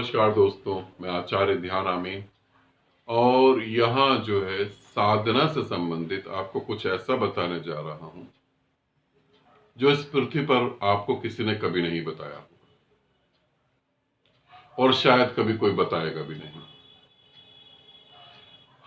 नमस्कार दोस्तों, मैं आचार्य ध्यान आमीन। और यहाँ जो है साधना से संबंधित आपको कुछ ऐसा बताने जा रहा हूँ जो इस पृथ्वी पर आपको किसी ने कभी नहीं बताया और शायद कभी कोई बताएगा भी नहीं।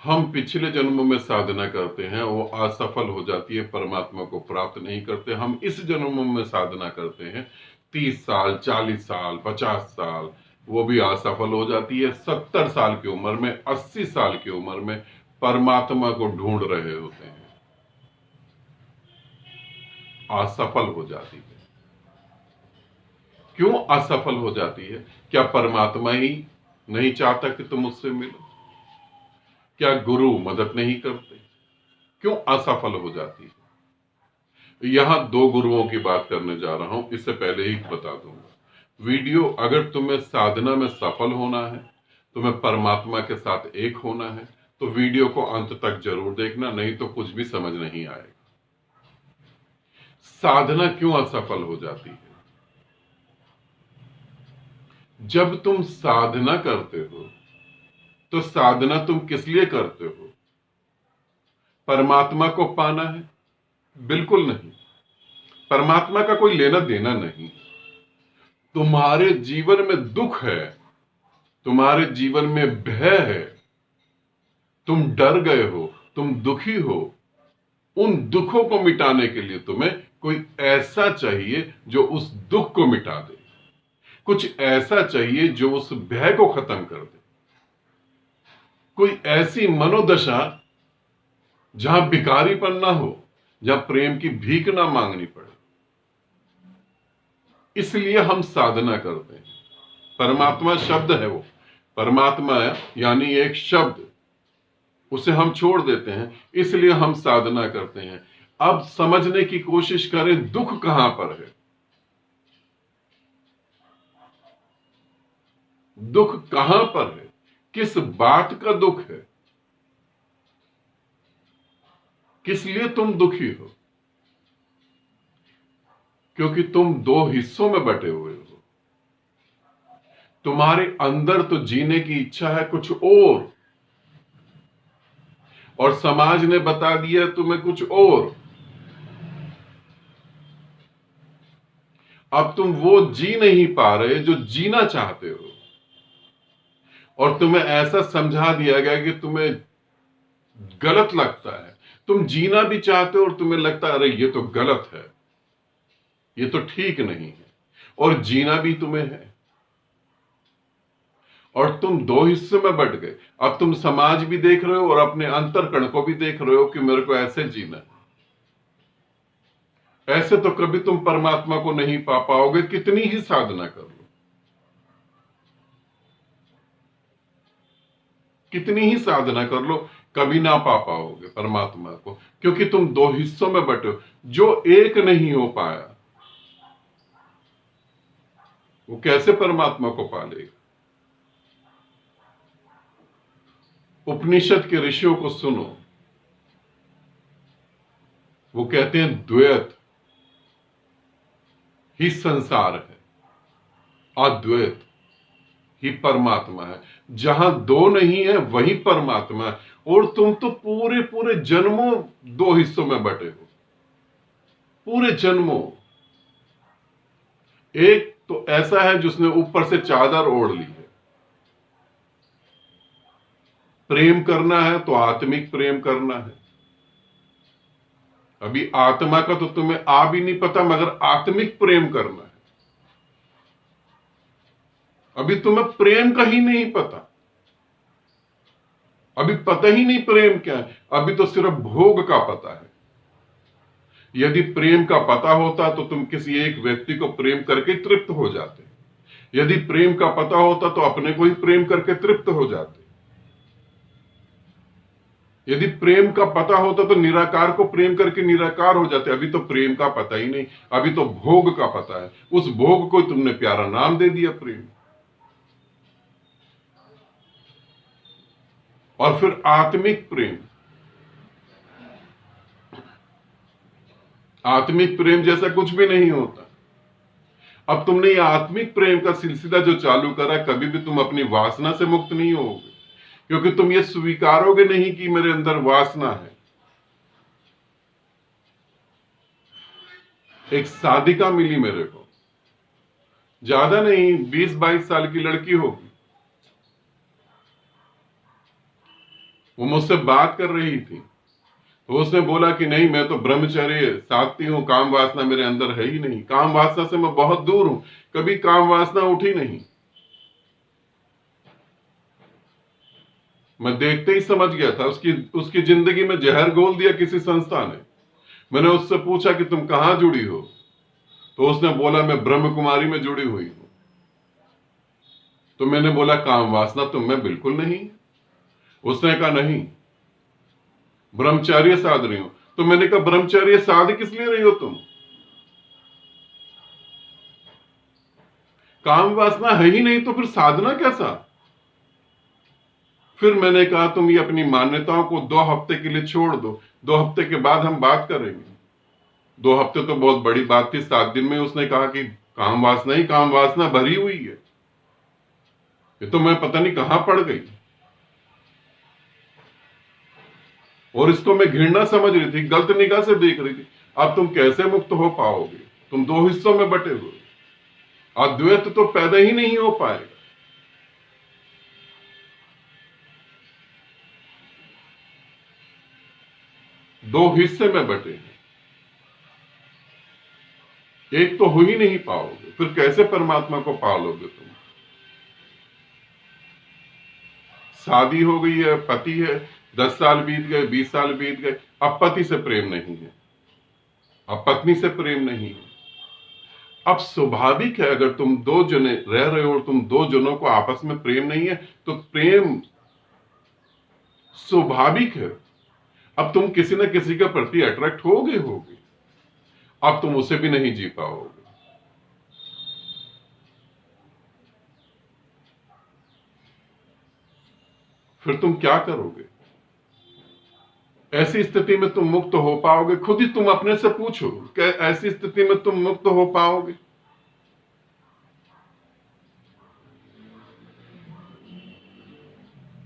हम पिछले जन्मों में साधना करते हैं, वो असफल हो जाती है, परमात्मा को प्राप्त नहीं करते। हम इस जन्मों में साधना करते हैं 30 साल, 40 साल, 50 साल, वो भी असफल हो जाती है। 70 साल की उम्र में, 80 साल की उम्र में परमात्मा को ढूंढ रहे होते हैं, असफल हो जाती है। क्यों असफल हो जाती है? क्या परमात्मा ही नहीं चाहता कि तुम उससे मिलो? क्या गुरु मदद नहीं करते? क्यों असफल हो जाती है? यहां दो गुरुओं की बात करने जा रहा हूं, इससे पहले ही बता दूंगा। वीडियो, अगर तुम्हें साधना में सफल होना है, तुम्हें परमात्मा के साथ एक होना है, तो वीडियो को अंत तक जरूर देखना, नहीं तो कुछ भी समझ नहीं आएगा। साधना क्यों असफल हो जाती है? जब तुम साधना करते हो तो साधना तुम किस लिए करते हो? परमात्मा को पाना है? बिल्कुल नहीं। परमात्मा का कोई लेना देना नहीं। तुम्हारे जीवन में दुख है, तुम्हारे जीवन में भय है, तुम डर गए हो, तुम दुखी हो। उन दुखों को मिटाने के लिए तुम्हें कोई ऐसा चाहिए जो उस दुख को मिटा दे। कुछ ऐसा चाहिए जो उस भय को खत्म कर दे। कोई ऐसी मनोदशा जहां भिखारीपन ना हो, जहां प्रेम की भीख ना मांगनी पड़े। इसलिए हम साधना करते हैं। परमात्मा शब्द है, वो परमात्मा है यानी एक शब्द, उसे हम छोड़ देते हैं, इसलिए हम साधना करते हैं। अब समझने की कोशिश करें, दुख कहां पर है? दुख कहां पर है? किस बात का दुख है? किस लिए तुम दुखी हो? क्योंकि तुम दो हिस्सों में बटे हुए हो। तुम्हारे अंदर तो जीने की इच्छा है कुछ और समाज ने बता दिया तुम्हें कुछ और। अब तुम वो जी नहीं पा रहे जो जीना चाहते हो, और तुम्हें ऐसा समझा दिया गया कि तुम्हें गलत लगता है। तुम जीना भी चाहते हो और तुम्हें लगता है अरे ये तो गलत है, ये तो ठीक नहीं है, और जीना भी तुम्हें है। और तुम दो हिस्सों में बट गए। अब तुम समाज भी देख रहे हो और अपने अंतर्कण को भी देख रहे हो कि मेरे को ऐसे जीना है। ऐसे तो कभी तुम परमात्मा को नहीं पा पाओगे, कितनी ही साधना कर लो, कितनी ही साधना कर लो, कभी ना पा पाओगे परमात्मा को, क्योंकि तुम दो हिस्सों में बटे हो। जो एक नहीं हो पाया वो कैसे परमात्मा को पा लेगा? उपनिषद के ऋषियों को सुनो, वो कहते हैं द्वैत ही संसार है, अद्वैत ही परमात्मा है। जहां दो नहीं है वही परमात्मा है। और तुम तो पूरे पूरे जन्मों दो हिस्सों में बटे हो, पूरे जन्मों। एक तो ऐसा है जिसने ऊपर से चादर ओढ़ ली है। प्रेम करना है तो आत्मिक प्रेम करना है। अभी आत्मा का तो तुम्हें आ भी नहीं पता, मगर आत्मिक प्रेम करना है। अभी तुम्हें प्रेम का ही नहीं पता, अभी पता ही नहीं प्रेम क्या है। अभी तो सिर्फ भोग का पता है। यदि प्रेम का पता होता तो तुम किसी एक व्यक्ति को प्रेम करके तृप्त हो जाते। यदि प्रेम का पता होता तो अपने को ही प्रेम करके तृप्त हो जाते। यदि प्रेम का पता होता तो निराकार को प्रेम करके निराकार हो जाते। अभी तो प्रेम का पता ही नहीं, अभी तो भोग का पता है। उस भोग को तुमने प्यारा नाम दे दिया प्रेम। और फिर आत्मिक प्रेम, आत्मिक प्रेम जैसा कुछ भी नहीं होता। अब तुमने ये आत्मिक प्रेम का सिलसिला जो चालू करा, कभी भी तुम अपनी वासना से मुक्त नहीं होगे, क्योंकि तुम ये स्वीकारोगे नहीं कि मेरे अंदर वासना है। एक साधिका मिली मेरे को, ज्यादा नहीं, 20-22 साल की लड़की होगी। वो मुझसे बात कर रही थी, तो उसने बोला कि नहीं, मैं तो ब्रह्मचर्य साधती हूं, काम वासना मेरे अंदर है ही नहीं, काम वासना से मैं बहुत दूर हूं, कभी काम वासना उठी नहीं। मैं देखते ही समझ गया था उसकी जिंदगी में जहर घोल दिया किसी संस्था ने। मैंने उससे पूछा कि तुम कहां जुड़ी हो, तो उसने बोला मैं ब्रह्म कुमारी में जुड़ी हुई हूं। तो मैंने बोला काम वासना तुम में बिल्कुल नहीं। उसने कहा नहीं, ब्रह्मचर्य साध रही हो। तो मैंने कहा ब्रह्मचर्य साध किस लिए रही हो तुम, काम वासना है ही नहीं तो फिर साधना कैसा। फिर मैंने कहा तुम ये अपनी मान्यताओं को 2 हफ्ते के लिए छोड़ दो, 2 हफ्ते के बाद हम बात करेंगे। 2 हफ्ते तो बहुत बड़ी बात थी, 7 दिन में उसने कहा कि काम वासना ही काम वासना भरी हुई है। ये तो मैं पता नहीं कहां पड़ गई, और इसको मैं घृणा समझ रही थी, गलत निगाह से देख रही थी। अब तुम कैसे मुक्त हो पाओगे, तुम 2 हिस्सों में बटे हुए, अद्वैत तो पैदा ही नहीं हो पाएगा। दो हिस्से में बटे हैं, एक तो हो ही नहीं पाओगे, फिर कैसे परमात्मा को पा लोगे तुम। शादी हो गई है, पति है, 10 साल बीत गए, 20 साल बीत गए, अब पति से प्रेम नहीं है, अब पत्नी से प्रेम नहीं है। अब स्वाभाविक है, अगर तुम 2 जने रह रहे हो और तुम 2 जनों को आपस में प्रेम नहीं है, तो प्रेम स्वाभाविक है। अब तुम किसी न किसी के प्रति अट्रैक्ट होगे, अब तुम उसे भी नहीं जी पाओगे। फिर तुम क्या करोगे। ऐसी स्थिति में तुम मुक्त हो पाओगे, खुद ही तुम अपने से पूछो, क्या ऐसी स्थिति में तुम मुक्त हो पाओगे।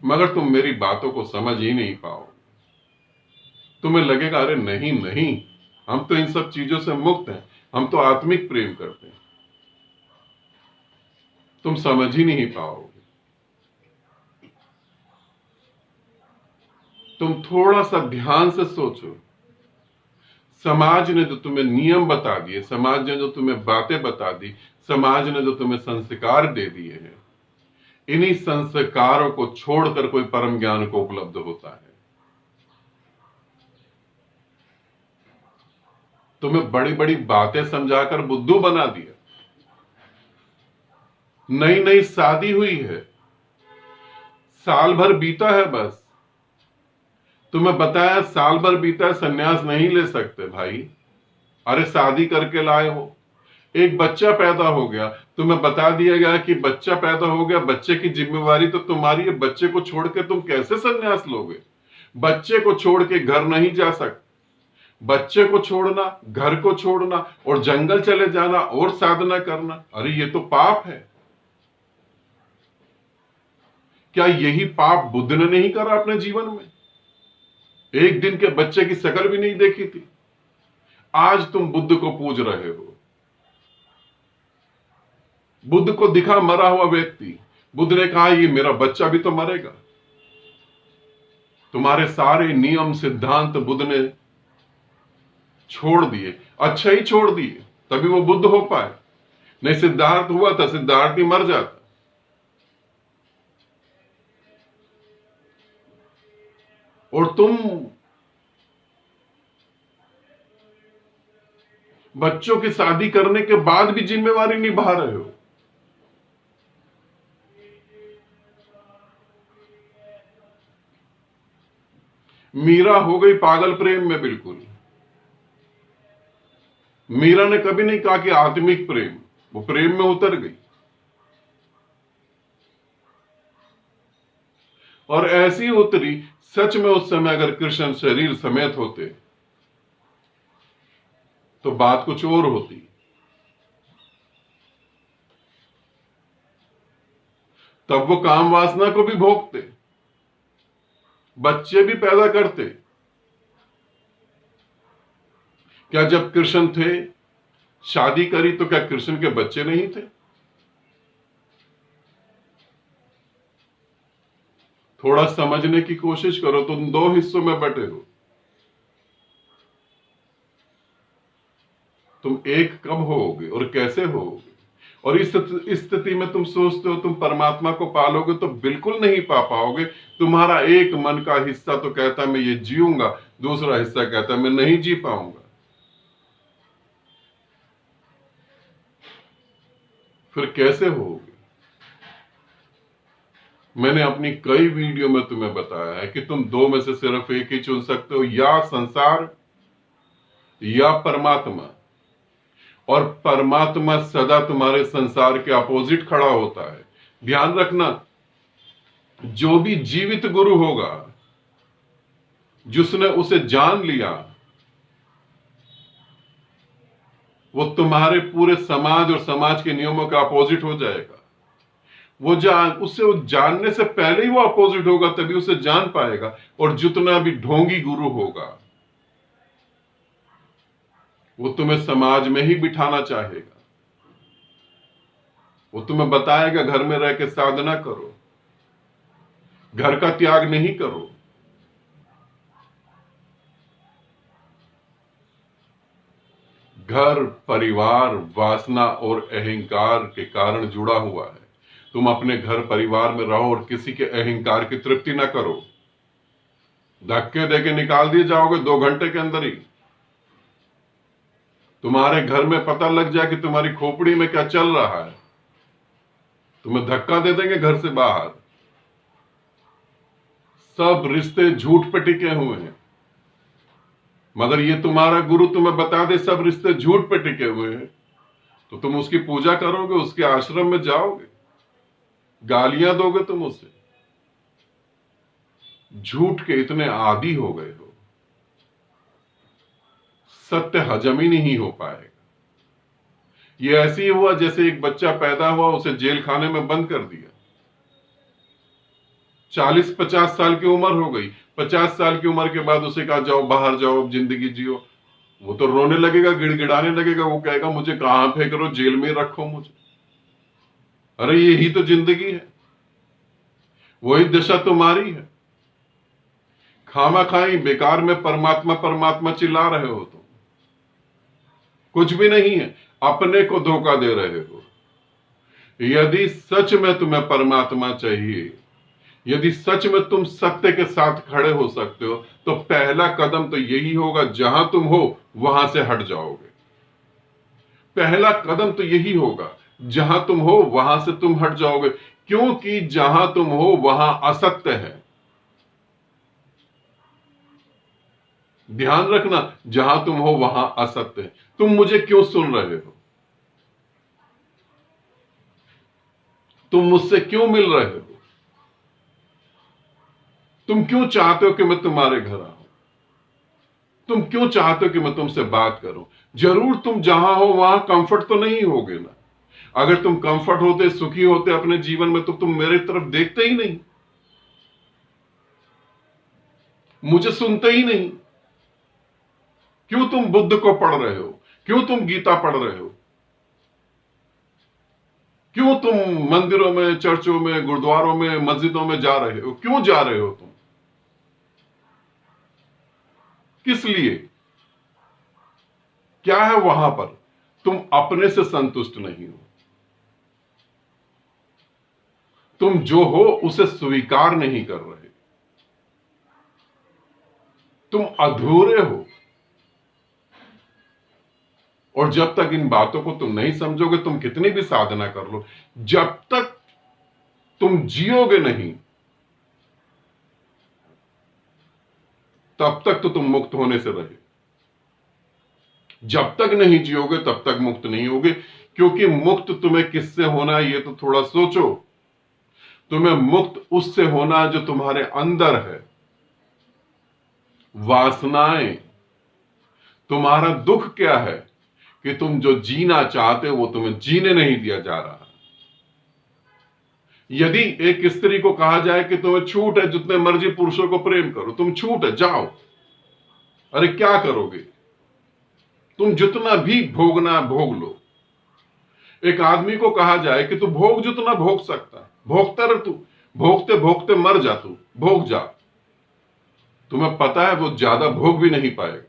मगर तुम मेरी बातों को समझ ही नहीं पाओगे, तुम्हें लगेगा अरे नहीं नहीं, हम तो इन सब चीजों से मुक्त हैं, हम तो आत्मिक प्रेम करते हैं। तुम समझ ही नहीं पाओगे। तुम थोड़ा सा ध्यान से सोचो, समाज ने जो तुम्हें नियम बता दिए, समाज ने जो तुम्हें बातें बता दी, समाज ने जो तुम्हें संस्कार दे दिए हैं, इन्हीं संस्कारों को छोड़कर कोई परम ज्ञान को उपलब्ध होता है। तुम्हें बड़ी बड़ी बातें समझाकर बुद्धू बना दिया। नई नई शादी हुई है, साल भर बीता है, बस तुम्हें बताया साल भर बीता है, संन्यास नहीं ले सकते भाई। अरे शादी करके लाए हो, एक बच्चा पैदा हो गया, तुम्हें बता दिया गया कि बच्चा पैदा हो गया, बच्चे की जिम्मेवारी तो तुम्हारी है, बच्चे को छोड़ के तुम कैसे संन्यास लोगे। बच्चे को छोड़ के घर नहीं जा सकते, बच्चे को छोड़ना, घर को छोड़ना और जंगल चले जाना और साधना करना, अरे ये तो पाप है। क्या यही पाप बुद्ध ने नहीं करा अपने जीवन में। एक दिन के बच्चे की शक्ल भी नहीं देखी थी, आज तुम बुद्ध को पूज रहे हो। बुद्ध को दिखा मरा हुआ व्यक्ति, बुद्ध ने कहा ये मेरा बच्चा भी तो मरेगा। तुम्हारे सारे नियम सिद्धांत बुद्ध ने छोड़ दिए, अच्छा ही छोड़ दिए, तभी वो बुद्ध हो पाए। नहीं सिद्धार्थ हुआ था, सिद्धार्थ ही मर जाता। और तुम बच्चों की शादी करने के बाद भी जिम्मेवारी निभा रहे हो। मीरा हो गई पागल प्रेम में, बिल्कुल। मीरा ने कभी नहीं कहा कि आत्मिक प्रेम, वो प्रेम में उतर गई। और ऐसी उतरी, सच में उस समय अगर कृष्ण शरीर समेत होते तो बात कुछ और होती। तब वो काम वासना को भी भोगते, बच्चे भी पैदा करते। क्या जब कृष्ण थे, शादी करी, तो क्या कृष्ण के बच्चे नहीं थे? थोड़ा समझने की कोशिश करो, तुम दो हिस्सों में बटे हो। तुम एक कब होगे और कैसे होगे? और इस स्थिति में तुम सोचते हो तुम परमात्मा को पालोगे, तो बिल्कुल नहीं पा पाओगे। तुम्हारा एक मन का हिस्सा तो कहता मैं ये जीऊंगा, दूसरा हिस्सा कहता मैं नहीं जी पाऊंगा। फिर कैसे होगे? मैंने अपनी कई वीडियो में तुम्हें बताया है कि तुम दो में से सिर्फ एक ही चुन सकते हो, या संसार या परमात्मा। और परमात्मा सदा तुम्हारे संसार के अपोजिट खड़ा होता है। ध्यान रखना, जो भी जीवित गुरु होगा, जिसने उसे जान लिया, वो तुम्हारे पूरे समाज और समाज के नियमों का अपोजिट हो जाएगा। उससे वो जानने से पहले ही वो अपोजिट होगा, तभी उसे जान पाएगा। और जितना भी ढोंगी गुरु होगा, वो तुम्हें समाज में ही बिठाना चाहेगा। वो तुम्हें बताएगा घर में रह के साधना करो, घर का त्याग नहीं करो। घर परिवार वासना और अहंकार के कारण जुड़ा हुआ है। तुम अपने घर परिवार में रहो और किसी के अहंकार की तृप्ति ना करो। धक्के देके निकाल दिए जाओगे 2 घंटे के अंदर ही। तुम्हारे घर में पता लग जाए कि तुम्हारी खोपड़ी में क्या चल रहा है, तुम्हें धक्का दे देंगे घर से बाहर। सब रिश्ते झूठ पे टिके हुए हैं। मगर ये तुम्हारा गुरु तुम्हें बता दे सब रिश्ते झूठ पे टिके हुए हैं, तो तुम उसकी पूजा करोगे, उसके आश्रम में जाओगे, गालियां दोगे तुम उसे। झूठ के इतने आदी हो गए हो, सत्य हजम ही नहीं हो पाएगा। ये ऐसे ही हुआ जैसे एक बच्चा पैदा हुआ, उसे जेल खाने में बंद कर दिया। 40-50 साल की उम्र हो गई, 50 साल की उम्र के बाद उसे कहा जाओ बाहर जाओ, अब जिंदगी जियो। वो तो रोने लगेगा, गिड़गिड़ाने लगेगा, वो कहेगा मुझे कहां फेंक रहे हो, जेल में रखो मुझे। अरे यही तो जिंदगी है, वही दशा तुम्हारी है। खामा खाई बेकार में परमात्मा परमात्मा चिल्ला रहे हो तुम, कुछ भी नहीं है, अपने को धोखा दे रहे हो। यदि सच में तुम्हें परमात्मा चाहिए, यदि सच में तुम सत्य के साथ खड़े हो सकते हो, तो पहला कदम तो यही होगा, जहां तुम हो वहां से हट जाओगे। पहला कदम तो यही होगा, जहां तुम हो वहां से तुम हट जाओगे, क्योंकि जहां तुम हो वहां असत्य है। ध्यान रखना, जहां तुम हो वहां असत्य है। तुम मुझे क्यों सुन रहे हो? तुम मुझसे क्यों मिल रहे हो? तुम क्यों चाहते हो कि मैं तुम्हारे घर आऊं? तुम क्यों चाहते हो कि मैं तुमसे बात करूं? जरूर तुम जहां हो वहां कंफर्ट तो नहीं होगे ना। अगर तुम कंफर्ट होते, सुखी होते अपने जीवन में, तो तुम मेरे तरफ देखते ही नहीं, मुझे सुनते ही नहीं। क्यों तुम बुद्ध को पढ़ रहे हो? क्यों तुम गीता पढ़ रहे हो? क्यों तुम मंदिरों में, चर्चों में, गुरुद्वारों में, मस्जिदों में जा रहे हो? क्यों जा रहे हो तुम? किस लिए? क्या है वहां पर? तुम अपने से संतुष्ट नहीं हो। तुम जो हो उसे स्वीकार नहीं कर रहे। तुम अधूरे हो। और जब तक इन बातों को तुम नहीं समझोगे, तुम कितनी भी साधना कर लो, जब तक तुम जियोगे नहीं, तब तक तो तुम मुक्त होने से रहे। जब तक नहीं जियोगे तब तक मुक्त नहीं होगे। क्योंकि मुक्त तुम्हें किससे होना है, ये तो थोड़ा सोचो। तुम्हें मुक्त उससे होना है जो तुम्हारे अंदर है। वासनाएं। तुम्हारा दुख क्या है कि तुम जो जीना चाहते हो वो तुम्हें जीने नहीं दिया जा रहा। यदि एक स्त्री को कहा जाए कि तुम्हें छूट है, जितने मर्जी पुरुषों को प्रेम करो, तुम छूट है, जाओ, अरे क्या करोगे? तुम जितना भी भोगना भोग लो। एक आदमी को कहा जाए कि तू भोग जितना भोग सकता है, भोगता रह, तू भोगते भोगते मर जा, तू भोग जा। तुम्हें पता है वो ज्यादा भोग भी नहीं पाएगा,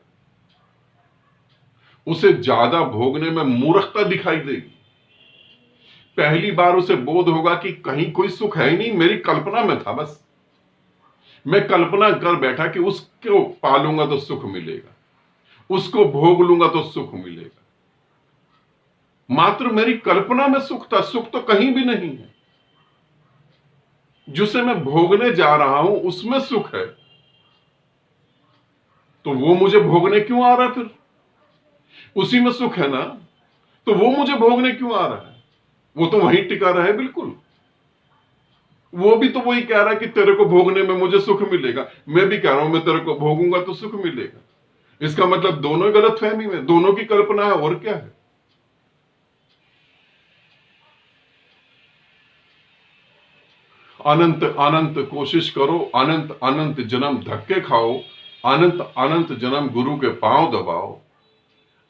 उसे ज्यादा भोगने में मूर्खता दिखाई देगी। पहली बार उसे बोध होगा कि कहीं कोई सुख है ही नहीं, मेरी कल्पना में था, बस मैं कल्पना कर बैठा कि उसको पालूंगा तो सुख मिलेगा, उसको भोग लूंगा तो सुख मिलेगा। मात्र मेरी कल्पना में सुख था, सुख तो कहीं भी नहीं है। जिसे मैं भोगने जा रहा हूं उसमें सुख है, तो वो मुझे भोगने क्यों आ रहा है? फिर उसी में सुख है ना, तो वो मुझे भोगने क्यों आ रहा है? वो तो वहीं टिका रहा है, बिल्कुल। वो भी तो वही कह रहा है कि तेरे को भोगने में मुझे सुख मिलेगा, मैं भी कह रहा हूं मैं तेरे को भोगूंगा तो सुख मिलेगा। इसका मतलब दोनों गलत फहमी में, दोनों की कल्पना है, और क्या है। अनंत अनंत कोशिश करो, अनंत अनंत जन्म धक्के खाओ, अनंत अनंत जन्म गुरु के पांव दबाओ,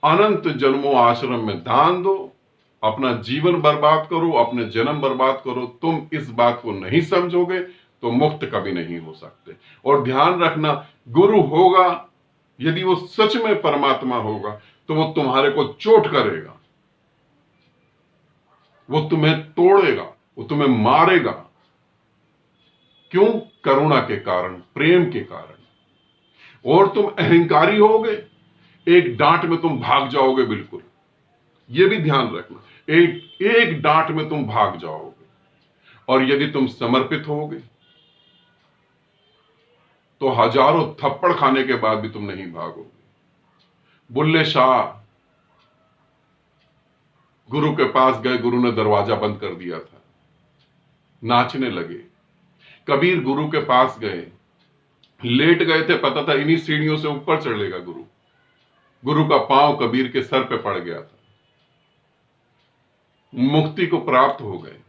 अनंत जन्मों आश्रम में दान दो, अपना जीवन बर्बाद करो, अपने जन्म बर्बाद करो। तुम इस बात को नहीं समझोगे तो मुक्त कभी नहीं हो सकते। और ध्यान रखना, गुरु होगा, यदि वो सच में परमात्मा होगा तो वो तुम्हारे को चोट करेगा, वो तुम्हें तोड़ेगा, वो तुम्हें मारेगा। क्यों? करुणा के कारण, प्रेम के कारण। और तुम अहंकारी होगे, एक डांट में तुम भाग जाओगे, बिल्कुल, यह भी ध्यान रखना, एक एक डांट में तुम भाग जाओगे। और यदि तुम समर्पित होगे तो हजारों थप्पड़ खाने के बाद भी तुम नहीं भागोगे। बुल्ले शाह गुरु के पास गए, गुरु ने दरवाजा बंद कर दिया था, नाचने लगे। कबीर गुरु के पास गए, लेट गए थे, पता था इन्हीं सीढ़ियों से ऊपर चढ़ेगा गुरु। गुरु का पांव कबीर के सर पे पड़ गया था, मुक्ति को प्राप्त हो गए।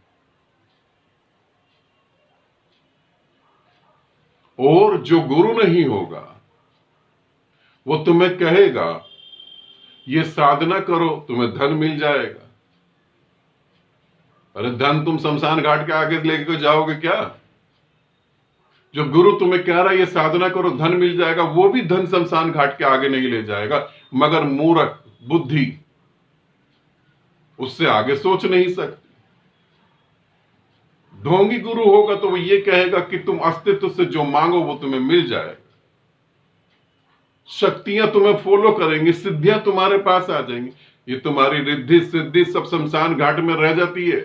और जो गुरु नहीं होगा वो तुम्हें कहेगा ये साधना करो तुम्हें धन मिल जाएगा। अरे धन तुम शमशान घाट के आगे लेके जाओगे क्या? जो गुरु तुम्हें कह रहा है ये साधना करो धन मिल जाएगा, वो भी धन शमशान घाट के आगे नहीं ले जाएगा। मगर मूर्ख बुद्धि उससे आगे सोच नहीं सकती। ढोंगी गुरु होगा तो वो ये कहेगा कि तुम अस्तित्व से जो मांगो वो तुम्हें मिल जाएगा, शक्तियां तुम्हें फॉलो करेंगी, सिद्धियां तुम्हारे पास आ जाएंगी। ये तुम्हारी रिद्धि सिद्धि सब शमशान घाट में रह जाती है,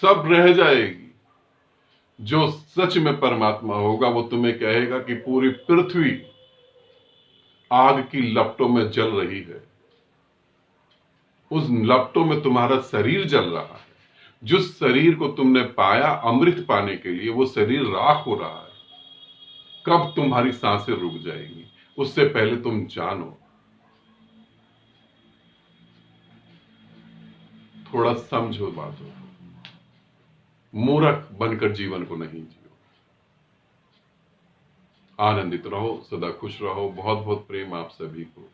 सब रह जाएगी। जो सच में परमात्मा होगा वो तुम्हें कहेगा कि पूरी पृथ्वी आग की लपटों में जल रही है, उस लपटों में तुम्हारा शरीर जल रहा है। जिस शरीर को तुमने पाया अमृत पाने के लिए, वो शरीर राख हो रहा है। कब तुम्हारी सांसें रुक जाएंगी उससे पहले तुम जानो। थोड़ा समझो बातों को, मूर्ख बनकर जीवन को नहीं जियो। आनंदित रहो, सदा खुश रहो। बहुत बहुत प्रेम आप सभी को।